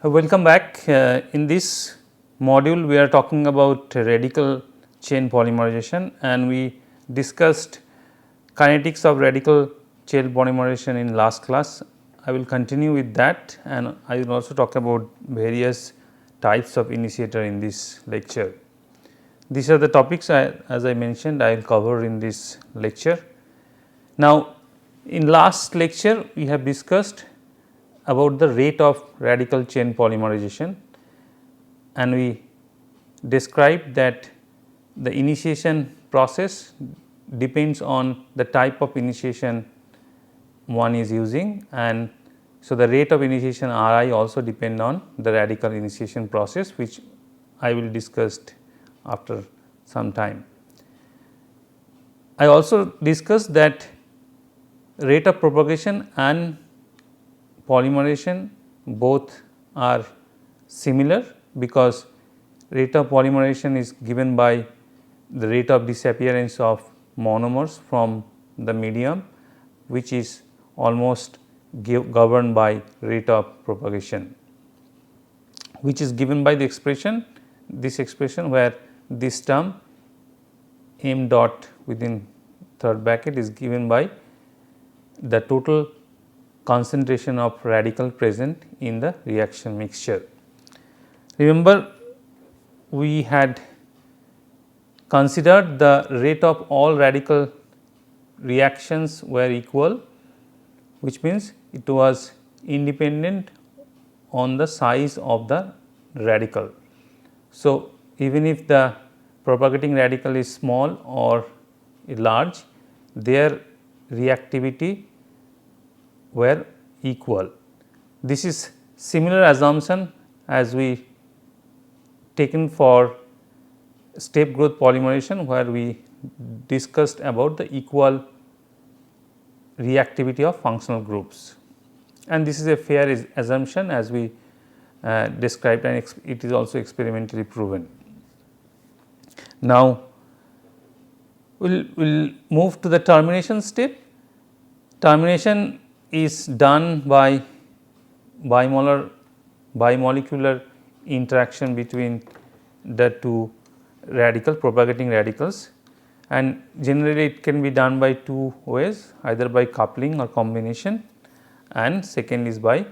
Welcome back. In this module, we are talking about radical chain polymerization, and we discussed kinetics of radical chain polymerization in last class. I will continue with that, and I will also talk about various types of initiator in this lecture. These are the topics as I mentioned I will cover in this lecture. Now, in last lecture we have discussed about the rate of radical chain polymerization, and we described that the initiation process depends on the type of initiation one is using, and so the rate of initiation R I also depend on the radical initiation process, which I will discuss after some time. I also discussed that rate of propagation and polymerization both are similar, because rate of polymerization is given by the rate of disappearance of monomers from the medium, which is almost governed by rate of propagation, which is given by the expression, this expression where this term m dot within third bracket is given by the total concentration of radical present in the reaction mixture. Remember, we had considered the rate of all radical reactions were equal, which means it was independent on the size of the radical. So, even if the propagating radical is small or large, their reactivity were equal. This is similar assumption as we taken for step growth polymerization, where we discussed about the equal reactivity of functional groups, and this is a fair assumption as we described, and it is also experimentally proven. Now, we will move to the termination step. Termination is done by bimolecular interaction between the two propagating radicals, and generally it can be done by two ways, either by coupling or combination, and second is by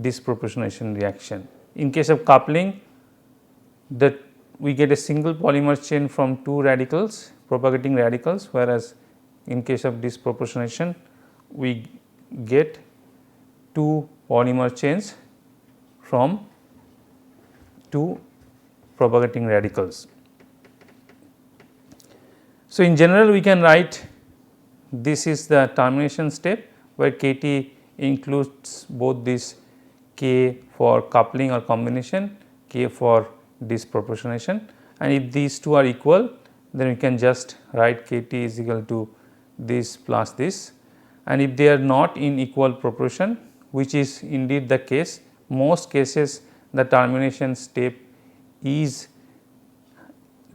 disproportionation reaction. In case of coupling, we get a single polymer chain from two radicals, propagating radicals, whereas in case of disproportionation we get two polymer chains from two propagating radicals. So, in general we can write this is the termination step, where Kt includes both this K for coupling or combination, K for disproportionation, and if these two are equal, then we can just write Kt is equal to this plus this, and if they are not in equal proportion, which is indeed the case, most cases the termination step is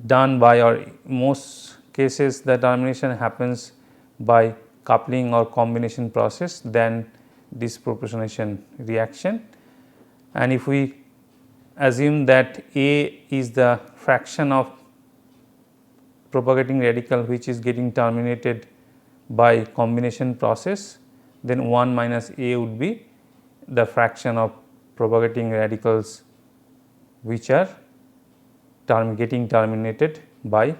done by, or most cases the termination happens by coupling or combination process than disproportionation reaction. And if we assume that A is the fraction of propagating radical which is getting terminated by combination process, then 1 minus A would be the fraction of propagating radicals which are getting terminated by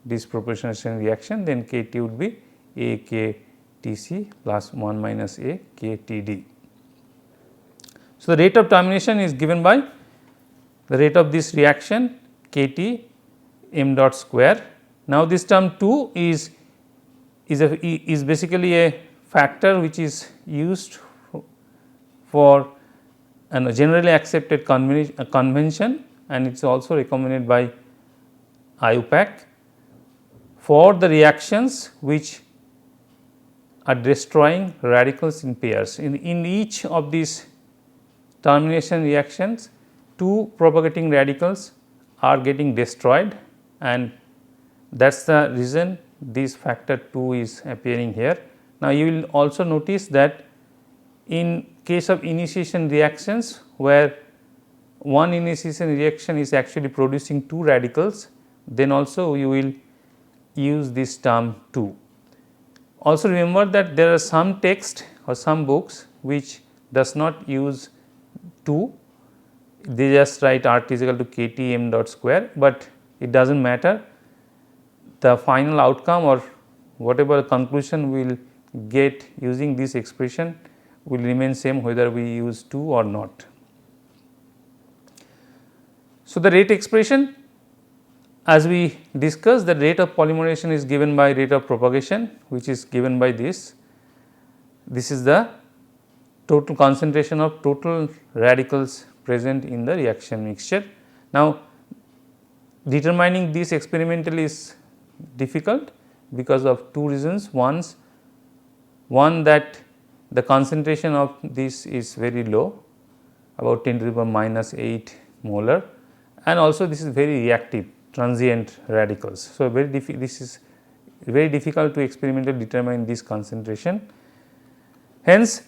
disproportionation reaction, then Kt would be A K T C plus 1 minus A K T D. So, the rate of termination is given by the rate of this reaction Kt m dot square. Now, this term 2 is basically a factor which is used for a generally accepted convention, and it is also recommended by IUPAC for the reactions which are destroying radicals in pairs. In each of these termination reactions, two propagating radicals are getting destroyed, and that is the reason this factor 2 is appearing here. Now, you will also notice that in case of initiation reactions where one initiation reaction is actually producing two radicals, then also you will use this term 2. Also remember that there are some text or some books which does not use 2, they just write RT is equal to KT m dot square, but it does not matter. The final outcome or whatever conclusion we will get using this expression will remain same whether we use 2 or not. So, the rate expression, as we discussed, the rate of polymerization is given by rate of propagation, which is given by this. This is the total concentration of total radicals present in the reaction mixture. Now, determining this experimentally is difficult because of two reasons. One that the concentration of this is very low, about 10 to the power minus 8 molar, and also this is very reactive transient radicals. So, this is very difficult to experimentally determine this concentration. Hence,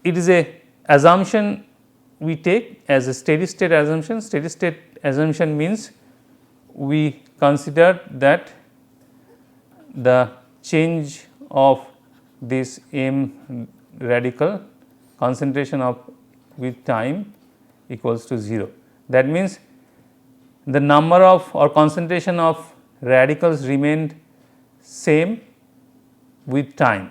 it is a assumption we take as a steady state assumption. Steady state assumption means we consider that the change of this m radical concentration of with time equals to 0. That means, the number of or concentration of radicals remained same with time,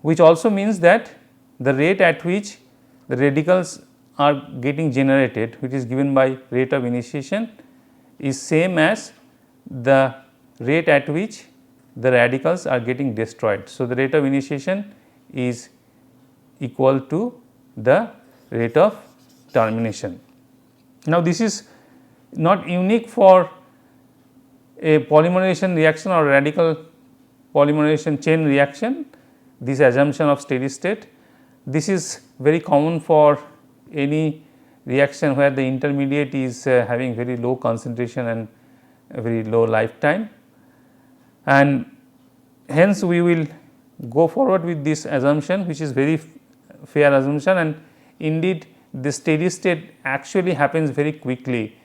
which also means that the rate at which the radicals are getting generated, which is given by rate of initiation, is same as the rate at which the radicals are getting destroyed. So, the rate of initiation is equal to the rate of termination. Now, this is not unique for a polymerization reaction or radical polymerization chain reaction, this assumption of steady state. This is very common for any reaction where the intermediate is having very low concentration and a very low lifetime, and hence we will go forward with this assumption, which is very fair assumption, and indeed the steady state actually happens very quickly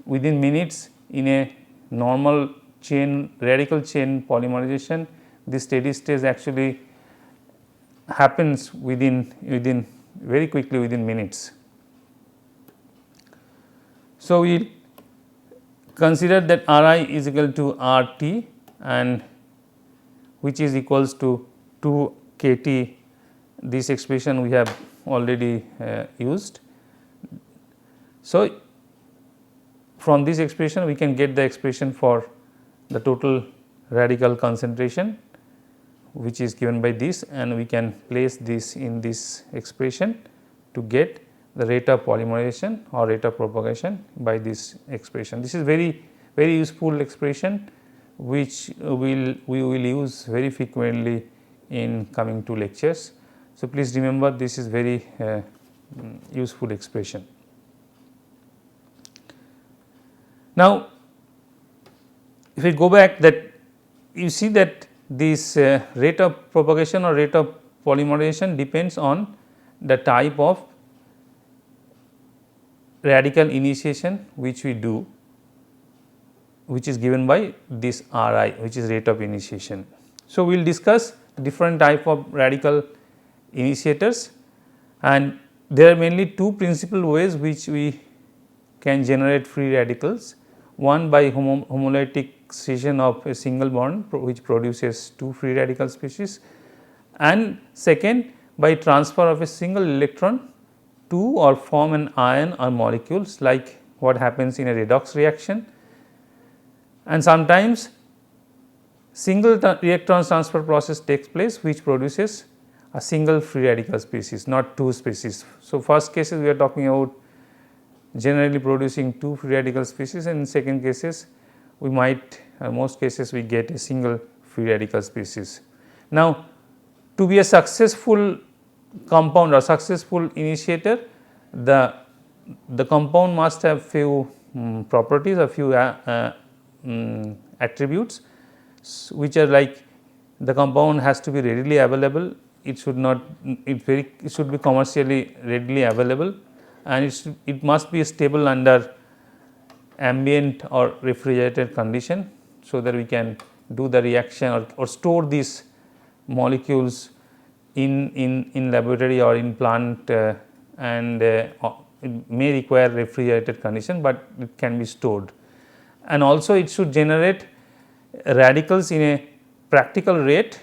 within minutes in a normal chain radical chain polymerization. The steady state actually happens within very quickly within minutes. So, we will consider that Ri is equal to RT and which is equals to 2 KT. This expression we have already used. So, from this expression we can get the expression for the total radical concentration, which is given by this, and we can place this in this expression to get the rate of polymerization or rate of propagation by this expression. This is very useful expression which we will use very frequently in coming to lectures. So, please remember this is very useful expression. Now, if we go back, that you see that this rate of propagation or rate of polymerization depends on the type of radical initiation which we do, which is given by this Ri, which is rate of initiation. So, we will discuss different type of radical initiators, and there are mainly two principal ways which we can generate free radicals. One by homolytic scission of a single bond which produces two free radical species, and second by transfer of a single electron to or form an ion or molecules, like what happens in a redox reaction, and sometimes single electron transfer process takes place which produces a single free radical species, not two species. So, first cases we are talking about generally producing two free radical species, and in second cases we might most cases we get a single free radical species. Now, to be a successful compound or successful initiator, the compound must have few properties, a few attributes which are like the compound has to be readily available it should not, it should be commercially readily available, and it must be stable under ambient or refrigerated condition, so that we can do the reaction or store these molecules in laboratory or in plant, and it may require refrigerated condition, but it can be stored. And also it should generate radicals in a practical rate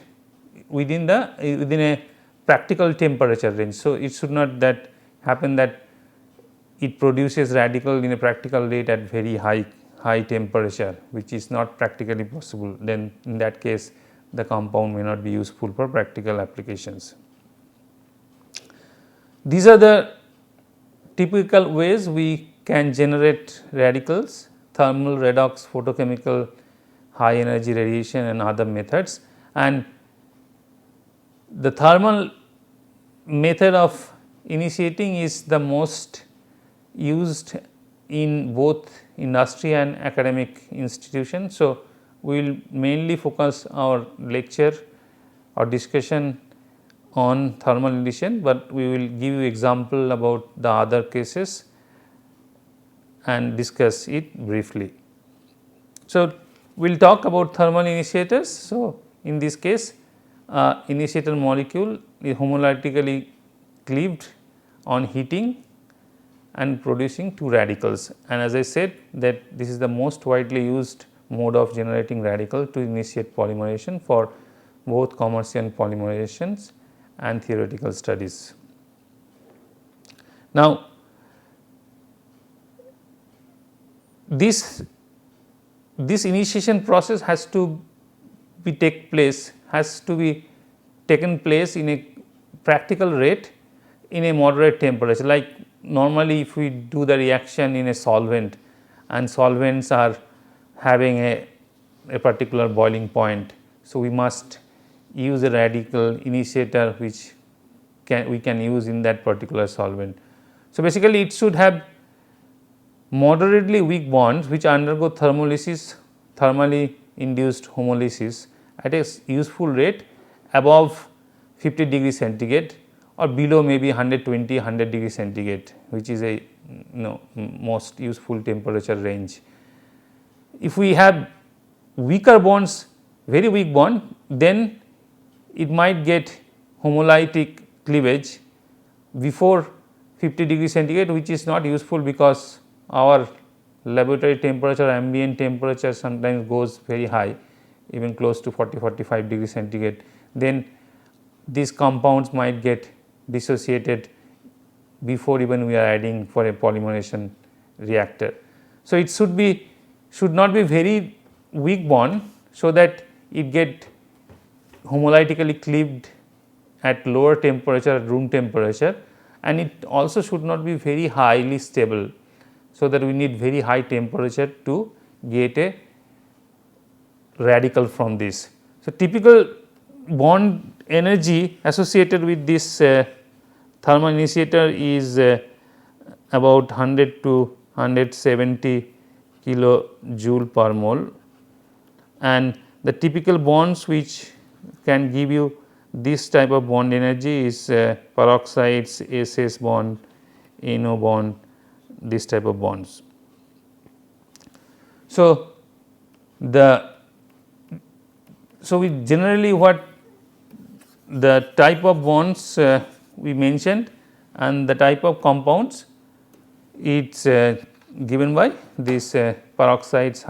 within a practical temperature range. So, it should not that happen that it produces radical in a practical rate at very high temperature, which is not practically possible. Then in that case the compound may not be useful for practical applications. These are the typical ways we can generate radicals: thermal, redox, photochemical, high energy radiation, and other methods. And the thermal method of initiating is the most used in both industry and academic institutions. So, we will mainly focus our lecture or discussion on thermal initiation, but we will give you example about the other cases and discuss it briefly. So, we will talk about thermal initiators. So, in this case initiator molecule is homolytically cleaved on heating and producing two radicals, and as I said that this is the most widely used mode of generating radical to initiate polymerization for both commercial polymerizations and theoretical studies. Now, this initiation process has to be taken place in a practical rate in a moderate temperature. Like normally if we do the reaction in a solvent, and solvents are having a particular boiling point. So, we must use a radical initiator which we can use in that particular solvent. So, basically it should have moderately weak bonds which undergo thermolysis, thermally induced homolysis at a useful rate above 50 degree centigrade or below maybe 100 degree centigrade, which is a most useful temperature range. If we have weaker bonds, very weak bond, then it might get homolytic cleavage before 50 degree centigrade, which is not useful because our laboratory temperature, ambient temperature sometimes goes very high, even close to 40-45 degree centigrade. Then these compounds might get dissociated before even we are adding for a polymerization reactor. So, it should not be very weak bond, so that it get homolytically cleaved at lower temperature, at room temperature, and it also should not be very highly stable. So, that we need very high temperature to get a radical from this. So, typical bond energy associated with this thermal initiator is about 100 to 170 kilojoule per mole, and the typical bonds which can give you this type of bond energy is peroxides, SS bond, NO bond, this type of bonds. So, we generally what the type of bonds we mentioned and the type of compounds, it is given by these peroxides,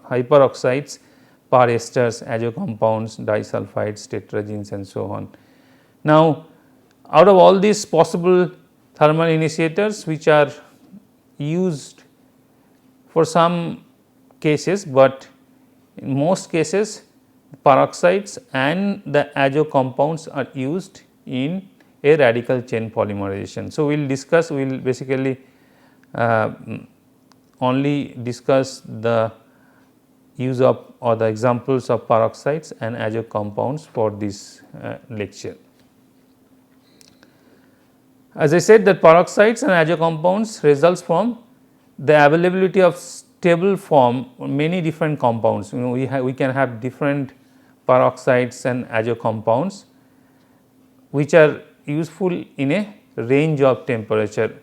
hyperoxides, per esters, azo compounds, disulfides, tetragenes and so on. Now, out of all these possible thermal initiators which are used for some cases, but in most cases peroxides and the azo compounds are used in a radical chain polymerization. So, we will discuss, we will basically only discuss the use of or the examples of peroxides and azo compounds for this lecture. As I said that peroxides and azo compounds results from the availability of stable form many different compounds. We can have different peroxides and azo compounds, which are useful in a range of temperature.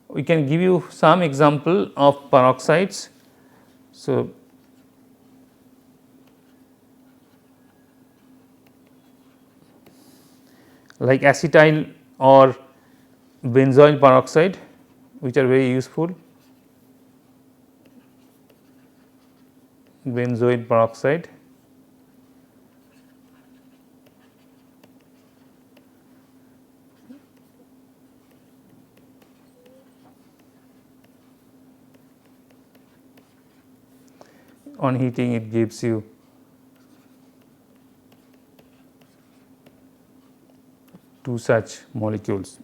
We can give you some example of peroxides. So, like acetyl or benzoyl peroxide, which are very useful. Benzoyl peroxide, on heating it gives you two such molecules.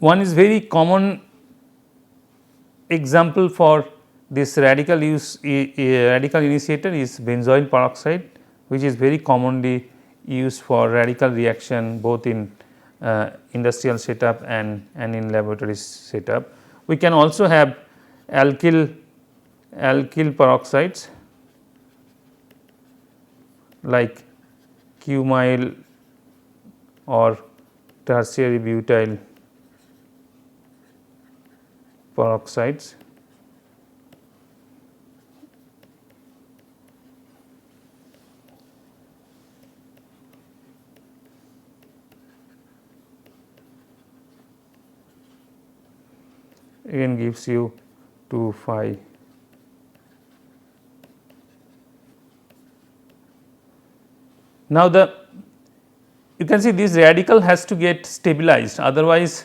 One is very common example for this radical radical initiator is benzoyl peroxide, which is very commonly used for radical reaction both in industrial setup and in laboratory setup. We can also have alkyl peroxides like cumyl or tertiary butyl peroxides. Again gives you 2 5. Now, you can see this radical has to get stabilized, otherwise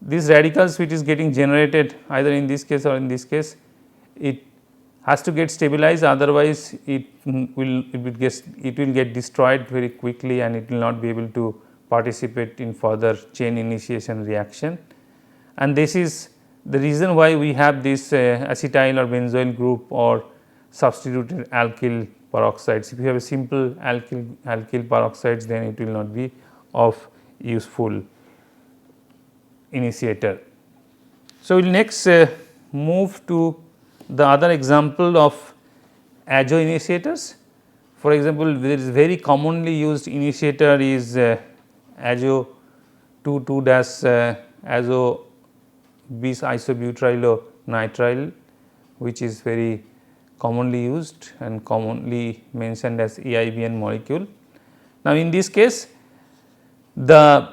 these radicals which is getting generated either in this case or in this case, it has to get stabilized, otherwise it will get destroyed very quickly and it will not be able to participate in further chain initiation reaction. And this is the reason why we have this acetyl or benzoyl group or substituted alkyl peroxides. If you have a simple alkyl peroxides, then it will not be of useful initiator. So, we will next move to the other example of azo initiators. For example, there is very commonly used initiator is azo 2,2-azo bis isobutyrylonitrile, which is very commonly used and commonly mentioned as EIBN molecule. Now, in this case the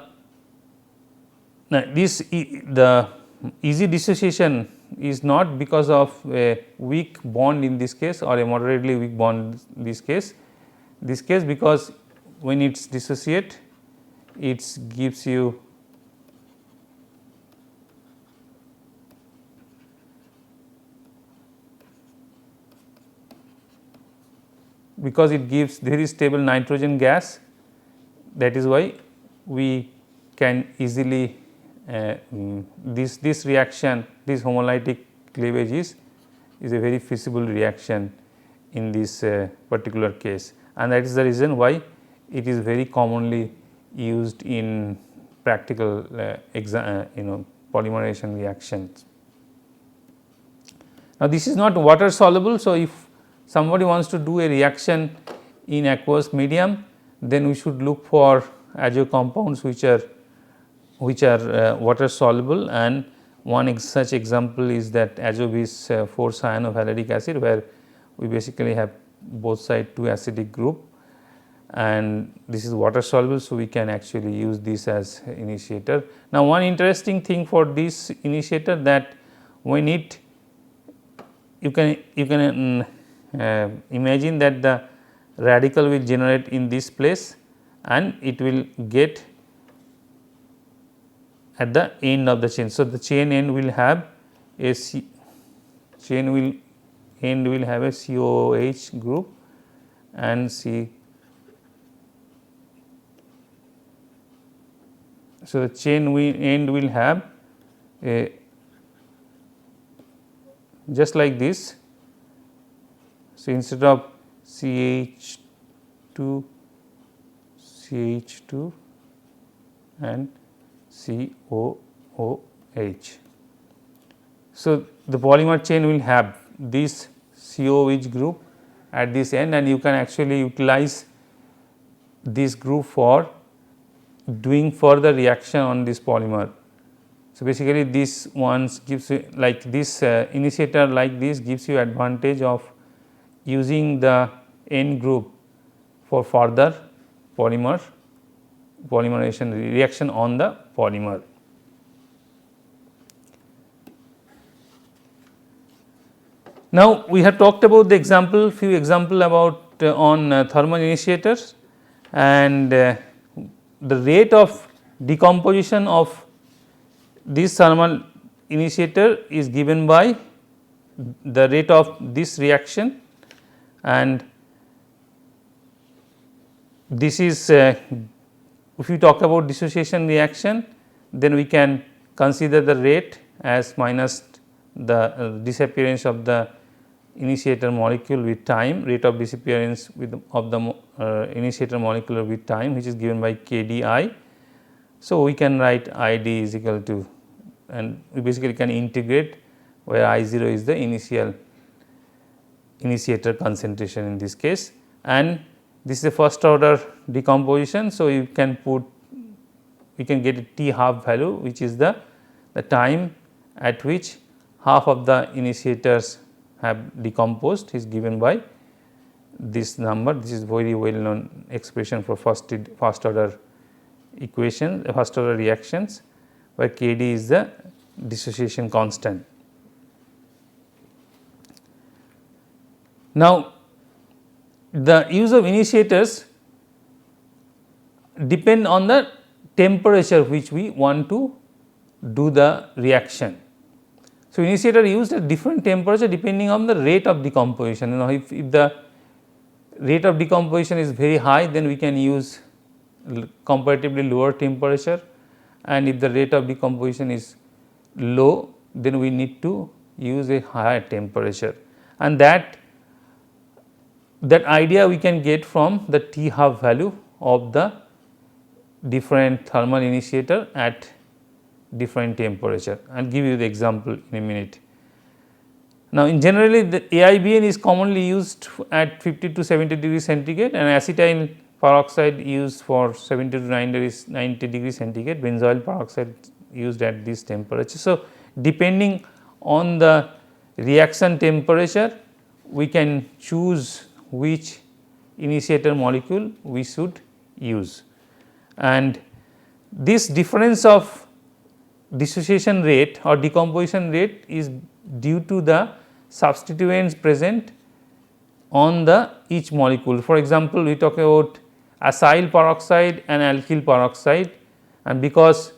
easy dissociation is not because of a weak bond in this case or a moderately weak bond in this case because when it is dissociate it gives you because it gives very stable nitrogen gas, that is why we can easily this reaction, this homolytic cleavage is a very feasible reaction in this particular case, and that is the reason why it is very commonly used in practical polymerization reactions. Now, this is not water soluble. So, if somebody wants to do a reaction in aqueous medium, then we should look for azo compounds which are water soluble, and one such example is that azo bis 4-cyanovaleric acid, where we basically have both side 2 acidic group and this is water soluble. So, we can actually use this as initiator. Now, one interesting thing for this initiator that when it you can imagine that the radical will generate in this place and it will get at the end of the chain. So, the chain end will have a COOH group and C. So, the chain end will have a just like this. So, instead of CH2 and COOH. So, the polymer chain will have this COOH group at this end, and you can actually utilize this group for doing further reaction on this polymer. So, basically this ones gives you like this initiator like this gives you advantage of using the N group for further polymerization reaction on the polymer. Now, we have talked about the few example about on thermal initiators, and the rate of decomposition of this thermal initiator is given by the rate of this reaction, and this is if we talk about dissociation reaction, then we can consider the rate as minus the disappearance of the initiator molecule with time, rate of disappearance of the initiator molecule with time, which is given by KDI. So, we can write ID is equal to, and we basically can integrate where I0 is the initiator concentration in this case, and this is a first order decomposition. So, you can we can get a T half value, which is the time at which half of the initiators have decomposed is given by this number. This is very well known expression for first order equation, first order reactions, where Kd is the dissociation constant. Now, the use of initiators depend on the temperature which we want to do the reaction. So, initiator used at different temperature depending on the rate of decomposition. If the rate of decomposition is very high, then we can use comparatively lower temperature, and if the rate of decomposition is low, then we need to use a higher temperature, and that idea we can get from the T half value of the different thermal initiator at different temperature. I will give you the example in a minute. Now, in generally the AIBN is commonly used at 50 to 70 degrees centigrade, and acetyl peroxide used for 70 to 90 degrees centigrade, benzoyl peroxide used at this temperature. So, depending on the reaction temperature, we can choose which initiator molecule we should use, and this difference of dissociation rate or decomposition rate is due to the substituents present on the each molecule. For example, we talk about acyl peroxide and alkyl peroxide, and because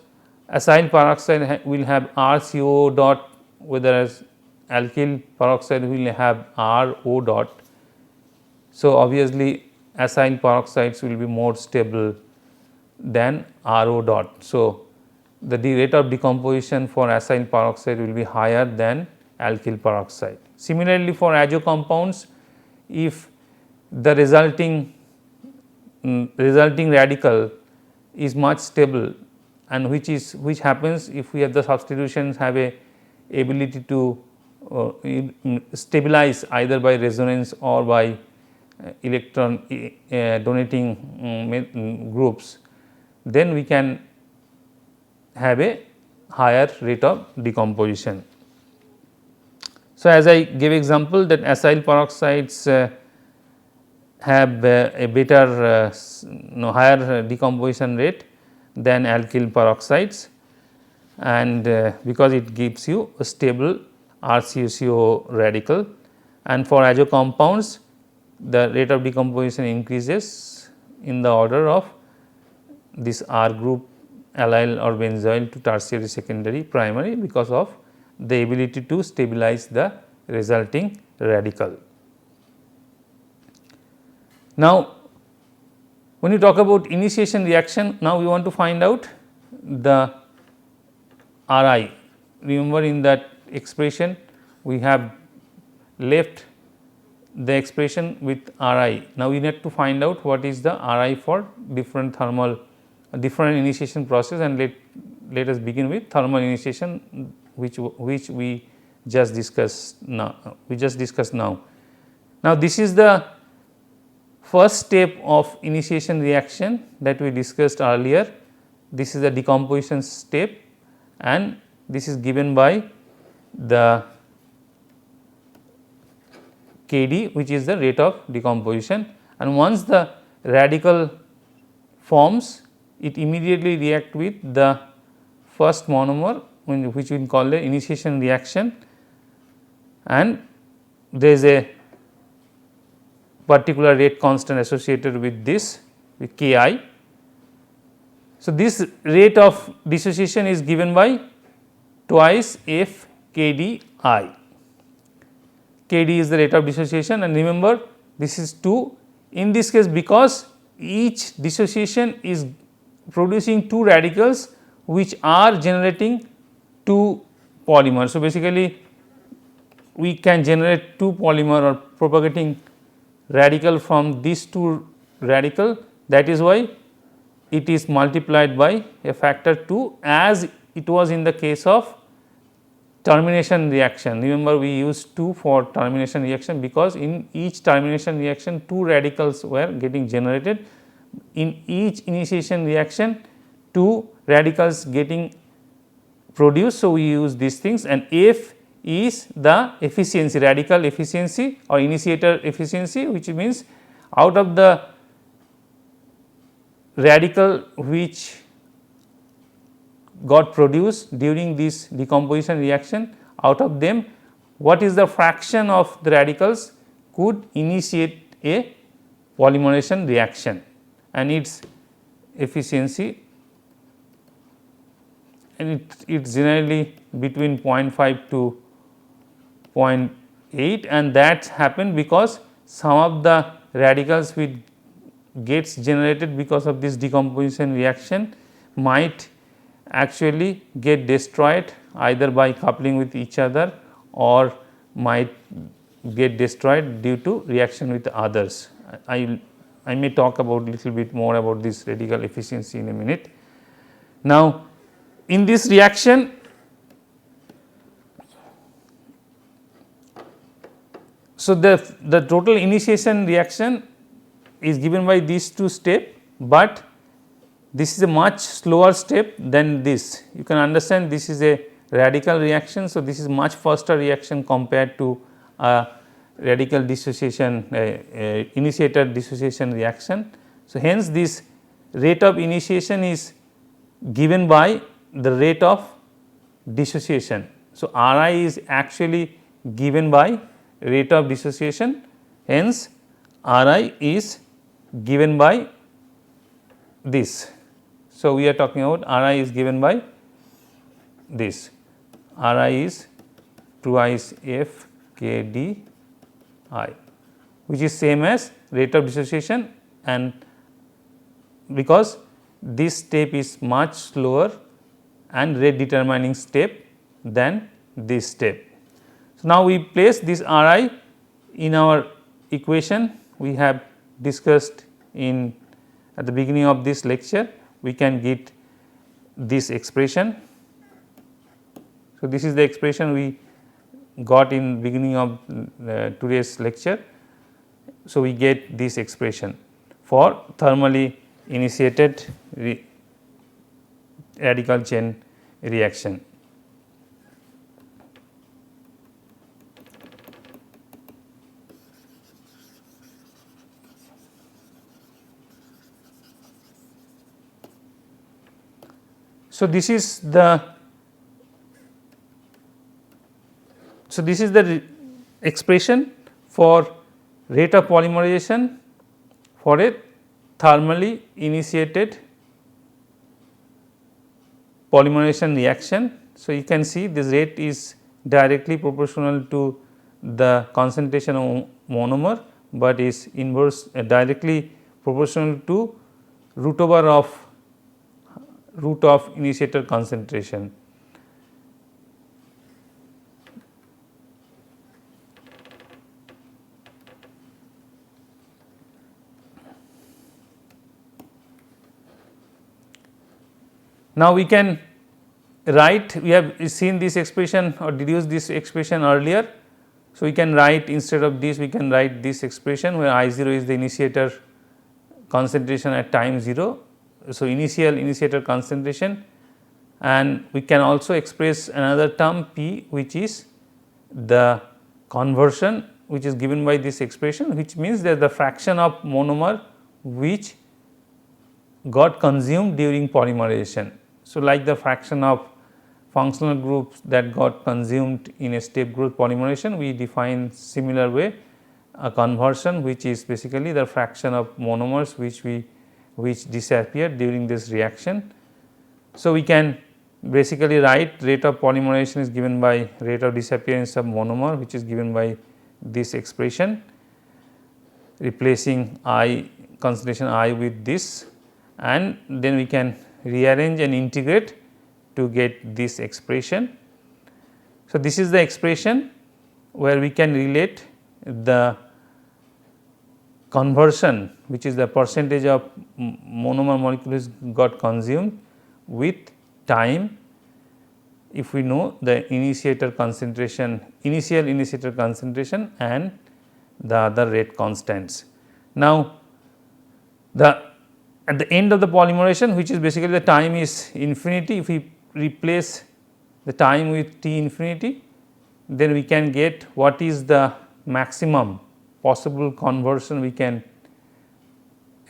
acyl peroxide will have RCO dot, whereas alkyl peroxide will have RO dot. So, obviously acyl peroxides will be more stable than RO dot. So, the rate of decomposition for acyl peroxide will be higher than alkyl peroxide. Similarly, for azo compounds, if the resulting radical is much stable, and which happens if we have the substitutions have a ability to stabilize either by resonance or by electron donating groups, then we can have a higher rate of decomposition. So, as I gave example that acyl peroxides have a better higher decomposition rate than alkyl peroxides, and because it gives you a stable RCO radical, and for azo compounds the rate of decomposition increases in the order of this R group allyl or benzoyl to tertiary, secondary, primary, because of the ability to stabilize the resulting radical. Now, when you talk about initiation reaction, now we want to find out the Ri. Remember, in that expression we have left the expression with Ri. Now, we need to find out what is the Ri for different different initiation process, and let us begin with thermal initiation, which we just discussed now. Now, this is the first step of initiation reaction that we discussed earlier. This is the decomposition step and this is given by the Kd, which is the rate of decomposition, and once the radical forms, it immediately react with the first monomer, which we call the initiation reaction, and there is a particular rate constant associated with this, with Ki. So, this rate of dissociation is given by twice f Kd I. Kd is the rate of dissociation, and remember this is 2. In this case, because each dissociation is producing 2 radicals which are generating 2 polymers. So, basically we can generate 2 polymer or propagating radical from these 2 radical, that is why it is multiplied by a factor 2 as it was in the case of termination reaction. Remember we used 2 for termination reaction because in each termination reaction 2 radicals were getting generated. In each initiation reaction 2 radicals getting produced. So, we use these things, and F is the efficiency, radical efficiency or initiator efficiency, which means out of the radical which got produced during this decomposition reaction, out of them what is the fraction of the radicals could initiate a polymerization reaction, and its efficiency, and it is generally between 0.5 to 0.8, and that happened because some of the radicals which gets generated because of this decomposition reaction might actually get destroyed either by coupling with each other or might get destroyed due to reaction with others. I may talk about little bit more about this radical efficiency in a minute. Now, in this reaction, so the total initiation reaction is given by these 2 steps, but this is a much slower step than this. You can understand this is a radical reaction. So, this is much faster reaction compared to a radical dissociation initiator dissociation reaction. So, hence this rate of initiation is given by the rate of dissociation. So, Ri is actually given by rate of dissociation, hence Ri is given by this. So, we are talking about Ri is given by this, Ri is twice f k d I, which is same as rate of dissociation, and because this step is much slower and rate determining step than this step. So, now we place this Ri in our equation we have discussed in at the beginning of this lecture. We can get this expression. So, this is the expression we got in beginning of today's lecture. So, we get this expression for thermally initiated radical chain reaction. So, this is the expression for rate of polymerization for a thermally initiated polymerization reaction. So, you can see this rate is directly proportional to the concentration of monomer, but is inverse directly proportional to root of initiator concentration. Now, we can write, we have seen this expression or deduced this expression earlier. So, we can write, instead of this we can write this expression where I0 is the initiator concentration at time 0. So, initiator concentration, and we can also express another term P, which is the conversion, which is given by this expression, which means that the fraction of monomer which got consumed during polymerization. So, like the fraction of functional groups that got consumed in a step growth polymerization, we define similar way a conversion, which is basically the fraction of monomers which disappeared during this reaction. So, we can basically write rate of polymerization is given by rate of disappearance of monomer, which is given by this expression, replacing I concentration I with this, and then we can rearrange and integrate to get this expression. So, this is the expression where we can relate the conversion, which is the percentage of monomer molecules got consumed, with time, if we know the initiator concentration, initial initiator concentration and the other rate constants. Now, at the end of the polymerization, which is basically the time is infinity, if we replace the time with T infinity, then we can get what is the maximum possible conversion we can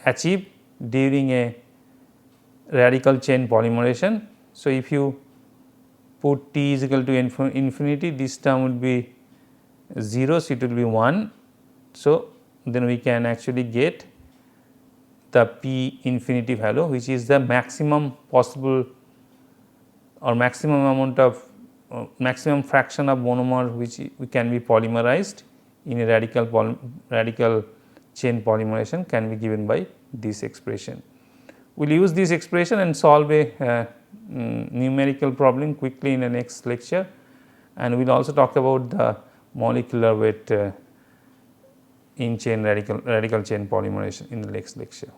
achieve during a radical chain polymerization. So, if you put T is equal to infinity, this term would be 0, so it will be 1. So, then we can actually get the P infinity value, which is the maximum possible or maximum amount of maximum fraction of monomer which can be polymerized in a radical chain polymerization, can be given by this expression. We will use this expression and solve a numerical problem quickly in the next lecture, and we will also talk about the molecular weight in chain radical chain polymerization in the next lecture.